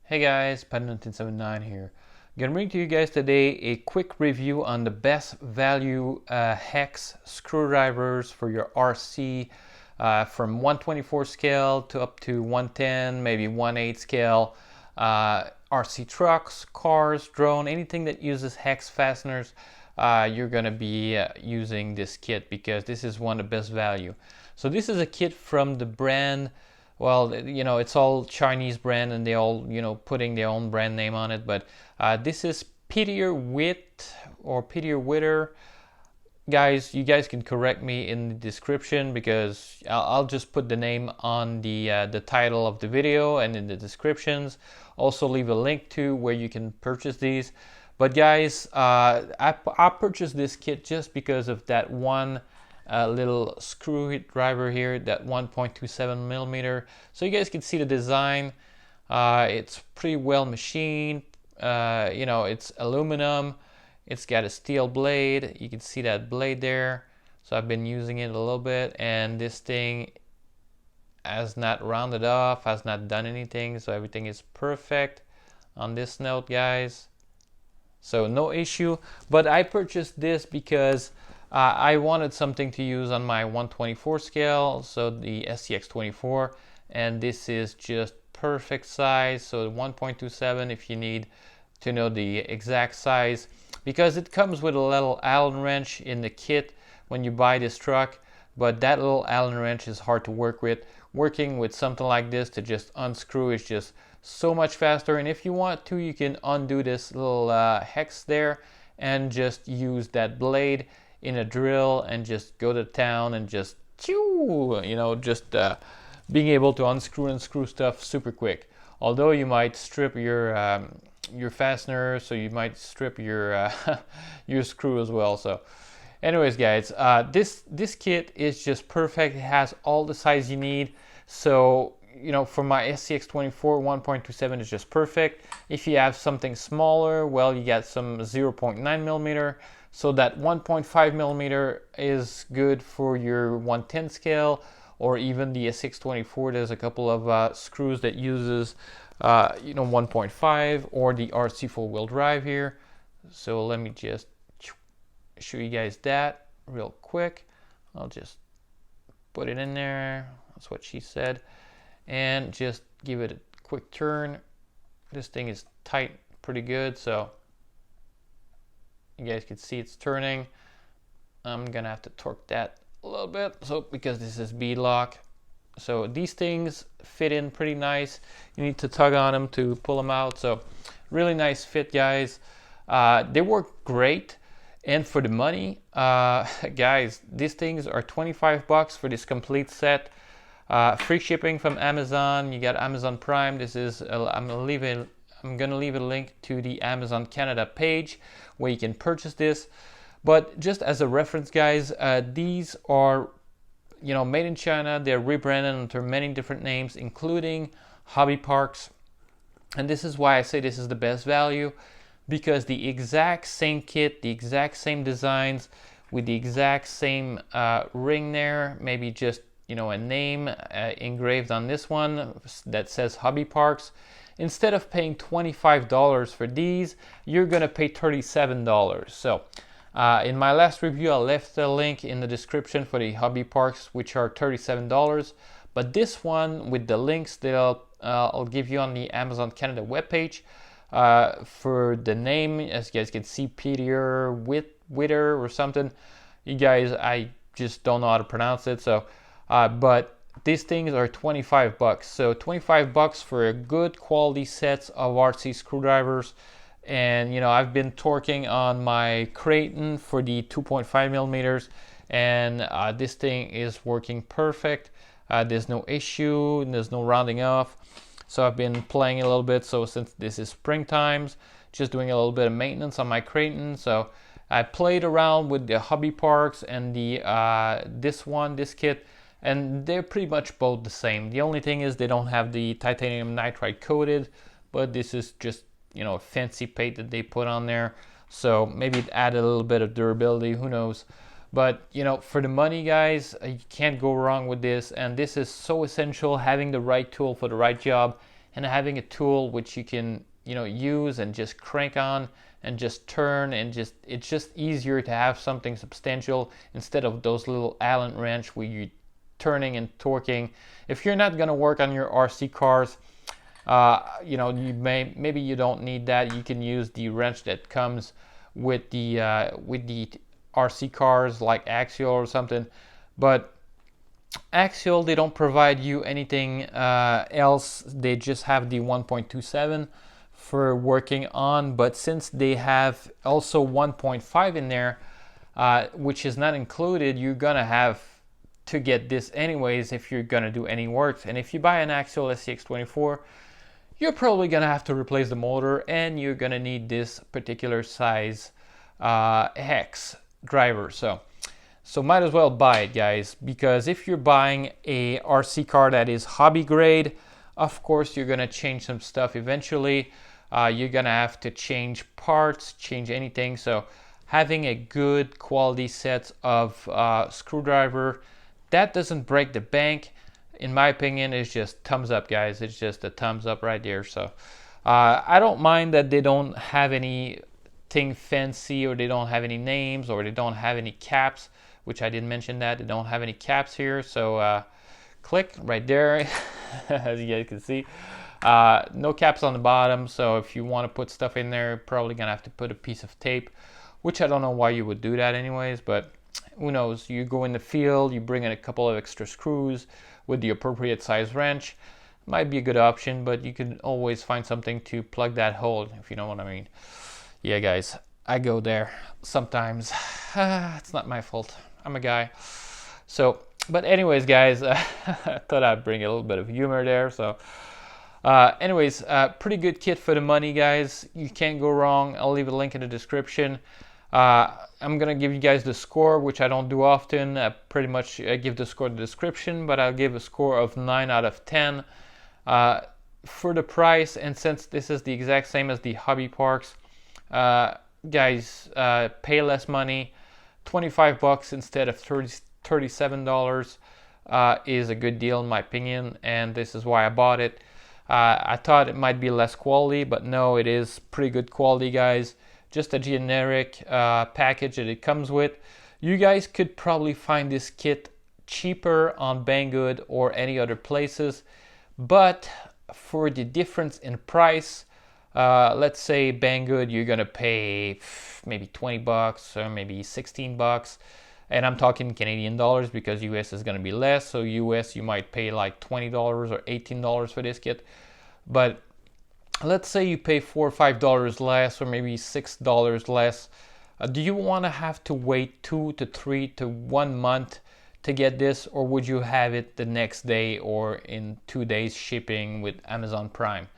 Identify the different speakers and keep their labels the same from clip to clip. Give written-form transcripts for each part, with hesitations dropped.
Speaker 1: Hey guys, Pat1979 here. I'm gonna bring to you guys today a quick review on the best value hex screwdrivers for your RC from 124 scale to up to 110, maybe 1/8 scale. RC trucks, cars, drone, anything that uses hex fasteners, you're gonna be using this kit because this is one of the best value. So this is a kit from the brand. Well, you know, it's all Chinese brand and they all, you know, putting their own brand name on it. But this is PetierWeit or PetierWeit. Guys, you guys can correct me in the description because I'll just put the name on the title of the video and in the descriptions. Also leave a link to where you can purchase these. But guys, I purchased this kit just because of that one little screw driver here, that 1.27 millimeter. So you guys can see the design. It's pretty well machined. You know, it's aluminum. It's got a steel blade. You can see that blade there. So I've been using it a little bit, and this thing has not rounded off, has not done anything. So everything is perfect on this note, guys. So no issue. But I purchased this because I wanted something to use on my 124 scale, so the SCX24, and this is just perfect size. So 1.27 if you need to know the exact size, because it comes with a little Allen wrench in the kit when you buy this truck, but that little Allen wrench is hard to work with. Working with something like this to just unscrew is just so much faster, and if you want to, you can undo this little hex there and just use that blade in a drill and just go to town and just chew, you know, just being able to unscrew and screw stuff super quick. Although you might strip your fastener, so you might strip your your screw as well. So anyways guys, this kit is just perfect. It has all the size you need. So you know, for my SCX24, 1.27 is just perfect. If you have something smaller, well, you got some 0.9 millimeter. So that 1.5 millimeter is good for your 110 scale, or even the SCX24. There's a couple of screws that uses, you know, 1.5, or the RC four-wheel drive here. So let me just show you guys that real quick. I'll just put it in there. That's what she said. And just give it a quick turn. This thing is tight pretty good, so you guys can see it's turning. I'm gonna have to torque that a little bit, so because this is bead lock. So these things fit in pretty nice. You need to tug on them to pull them out. So really nice fit, guys. They work great, and for the money, guys, these things are 25 bucks for this complete set. Free shipping from Amazon. You got Amazon Prime. This is I'm gonna leave a link to the Amazon Canada page where you can purchase this. But just as a reference, guys, these are, you know, made in China. They're rebranded under many different names, including Hobby Parks. And this is why I say this is the best value, because the exact same kit, the exact same designs, with the exact same ring there, maybe just, you know, a name engraved on this one that says Hobby Parks. Instead of paying $25 for these, you're gonna pay $37. So in my last review, I left a link in the description for the Hobby Parks, which are $37. But this one, with the links that I'll give you on the Amazon Canada webpage, for the name, as you guys can see, PetierWeit or something. You guys, I just don't know how to pronounce it. So, but these things are 25 bucks. So 25 bucks for a good quality sets of RC screwdrivers. And you know, I've been torquing on my Creighton for the 2.5 millimeters, and this thing is working perfect. There's no issue, there's no rounding off. So I've been playing a little bit. So since this is spring times, just doing a little bit of maintenance on my Creighton. So I played around with the Hobby Parks and the this kit, and they're pretty much both the same. The only thing is they don't have the titanium nitride coated, but this is just, you know, fancy paint that they put on there. So maybe it added a little bit of durability, who knows. But you know, for the money, guys, you can't go wrong with this. And this is so essential, having the right tool for the right job and having a tool which you can, you know, use and just crank on and just turn, and just it's just easier to have something substantial instead of those little Allen wrench where you're turning and torquing. If you're not going to work on your RC cars, you know, maybe you don't need that. You can use the wrench that comes with the RC cars, like Axial or something. But Axial, they don't provide you anything else. They just have the 1.27 for working on. But since they have also 1.5 in there, which is not included, you're gonna have to get this anyways if you're gonna do any work. And if you buy an Axial SCX24, you're probably gonna have to replace the motor, and you're gonna need this particular size hex driver. So might as well buy it, guys, because if you're buying a RC car that is hobby grade, of course you're gonna change some stuff eventually. You're gonna have to change parts, change anything. So having a good quality set of screwdriver that doesn't break the bank, in my opinion, is just thumbs up, guys. It's just a thumbs up right there. So I don't mind that they don't have anything fancy, or they don't have any names, or they don't have any caps, which I didn't mention that. They don't have any caps here. So click right there, as you guys can see. No caps on the bottom. So if you want to put stuff in there, you're probably going to have to put a piece of tape, which I don't know why you would do that anyways, but who knows. You go in the field, you bring in a couple of extra screws with the appropriate size wrench. Might be a good option, but you can always find something to plug that hole, if you know what I mean. Yeah, guys, I go there sometimes. It's not my fault. I'm a guy. So, but anyways, guys, I thought I'd bring a little bit of humor there. So anyways, pretty good kit for the money, guys. You can't go wrong. I'll leave a link in the description. I'm gonna give you guys the score, which I don't do often. Pretty much give the score in the description, but I'll give a score of 9 out of 10 for the price. And since this is the exact same as the Hobby Parks, guys, pay less money. 25 bucks instead of $37 is a good deal in my opinion, and this is why I bought it. I thought it might be less quality, but no, it is pretty good quality, guys. Just a generic package that it comes with. You guys could probably find this kit cheaper on Banggood or any other places, but for the difference in price, let's say Banggood, you're gonna pay maybe 20 bucks or maybe 16 bucks, and I'm talking Canadian dollars because US is gonna be less. So US, you might pay like $20 or $18 for this kit, but let's say you pay $4 or $5 less, or maybe $6 less. Do you want to have to wait 2 to 3 to 1 month to get this, or would you have it the next day or in 2 days shipping with Amazon Prime?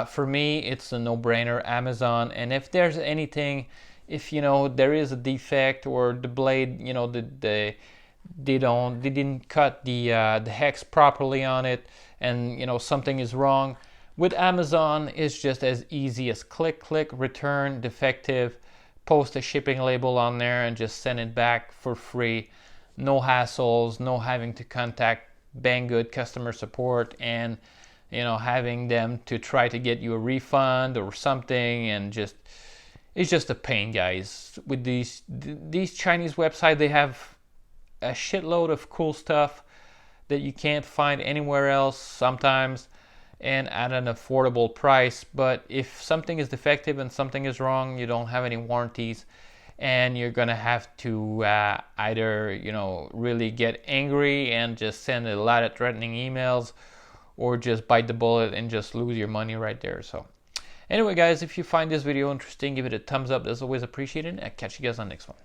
Speaker 1: For me, it's a no-brainer, Amazon. And if there's anything, if you know there is a defect, or the blade, you know, they didn't cut the hex properly on it, and you know something is wrong, with Amazon, it's just as easy as click, return, defective, post a shipping label on there, and just send it back for free. No hassles, no having to contact Banggood customer support and, you know, having them to try to get you a refund or something, and just, it's just a pain, guys. With these Chinese websites, they have a shitload of cool stuff that you can't find anywhere else sometimes, and at an affordable price. But if something is defective and something is wrong, you don't have any warranties, and you're gonna have to either, you know, really get angry and just send a lot of threatening emails, or just bite the bullet and just lose your money right there. So anyway, guys, if you find this video interesting, give it a thumbs up. That's always appreciated. I'll catch you guys on the next one.